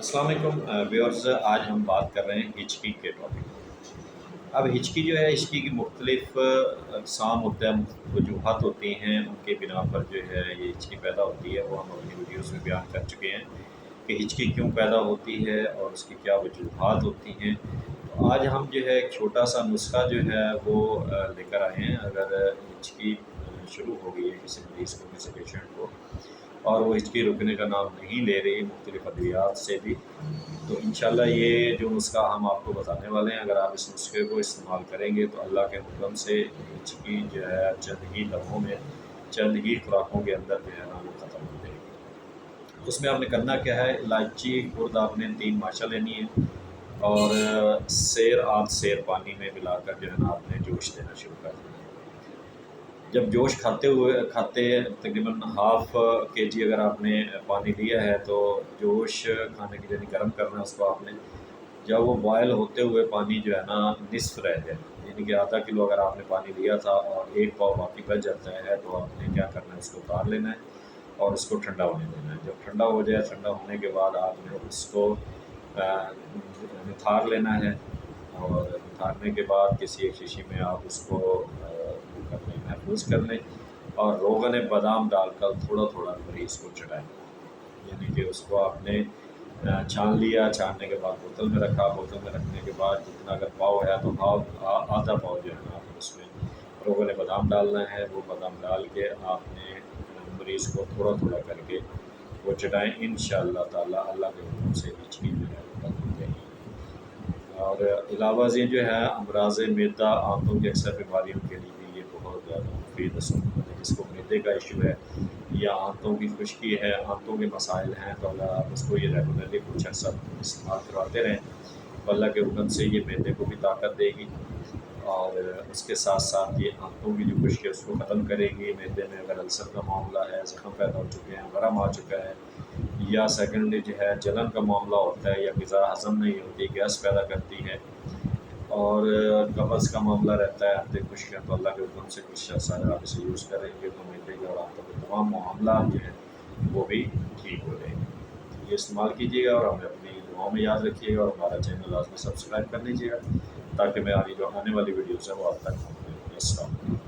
अस्सलाम वालेकुम व्यूअर्स। आज हम बात कर रहे हैं हिचकी के टॉपिक। अब हिचकी जो है, हिचकी की मुख्तलिफ अक़साम होता है, वजूहात होती हैं, उनके बिना पर जो है ये हिचकी पैदा होती है। वो हम अपनी वीडियोज़ में बयान कर चुके हैं कि हिचकी क्यों पैदा होती है और उसकी क्या वजूहात होती हैं। तो आज हम जो है एक छोटा सा नुस्खा जो है वो लेकर आए हैं। अगर हिचकी शुरू हो गई है किसी मरीज़ को, किसी पेशेंट को, और वो हिचकी रुकने का नाम नहीं ले रही मुख्तलिफ अद्वियात से भी, तो इंशाल्लाह ये जो नुस्खा हम आपको बताने वाले हैं, अगर आप इस नुस्खे को इस्तेमाल करेंगे तो अल्लाह के हुक्म से हिचकी जो है चंद ही लम्हों में, चंद ही खुराकों के अंदर जो है ना वो ख़त्म हो जाएगी। उसमें आपने करना क्या है, इलायची खुर्द आपने 3 माशा लेनी है और सेर आध सेर पानी में मिलाकर जो है ना आपने जोश देना शुरू कर देना है। जब जोश खाते तकरीबन हाफ़ केजी अगर आपने पानी लिया है तो जोश खाने के लिए गर्म करना है उसको आपने। जब वो बॉयल होते हुए पानी जो है ना निस्फ़ रह जाए, यानी कि आधा किलो अगर आपने पानी लिया था और 1 पाव बाकी बच जाता है, तो आपने क्या करना है, उसको उतार लेना है और उसको ठंडा होने देना है। जब ठंडा हो जाए, ठंडा होने के बाद आपने उसको निथार लेना है और निथारने के बाद किसी एक शीशी में आप उसको महफूज कर लें और रोगन बादाम डालकर थोड़ा थोड़ा मरीज़ को चढ़ाएँ। यानी कि उसको आपने छान लिया, छानने के बाद बोतल में रखा, बोतल में रखने के बाद जितना अगर पाव है तो आधा पाव जो है ना आपने उसमें रोगन बादाम डालना है। वो बादाम डाल के आपने मरीज़ को थोड़ा थोड़ा करके वो चढ़ाएँ। इंशाअल्लाह ताला अल्लाह के हुक्म से हिचकी जो है वो बंद हो जाएगी। और अलावा से जो है अमराज़ मैदा, आंतों की अक्सर बीमारियों के लिए भी ये बहुत ज़्यादा मुफीद है। जिसको मैदे का इशू है या आंतों की खुश्की है, आंतों के मसाइल हैं, तो अगर आप उसको ये रेगुलरली कुछ अर्सा इस्तेमाल करवाते रहें तो अल्लाह के हुक्म से ये मैदे को भी ताकत देगी और उसके साथ साथ ये आंतों की जो खुश्की है उसको ख़त्म करेगी। मैदे में अगर अल्सर का मामला है, ज़ख्म पैदा हो चुके हैं, वरम आ चुका है, या सेकेंडली जो है जलन का मामला होता है, या ग़िज़ा हज़म नहीं होती, गैस पैदा करती है, और कब्ज़ का मामला रहता है, आंतें खुश्क हैं, तो अल्लाह के हुक्म से कुछ सारे आप इसे यूज़ करेंगे तो मैदे के और आंतों के तमाम मामला जो हैं वो भी ठीक हो जाएंगे। ये इस्तेमाल कीजिएगा और हमें अपनी दुआओं में याद रखिएगा और हमारा चैनल लाज़मी सब्सक्राइब कर लीजिएगा ताकि मैं आगे जो आने वाली वीडियोज़ हैं वो आप तक पहुँचे। अस्सलाम वालेकुम।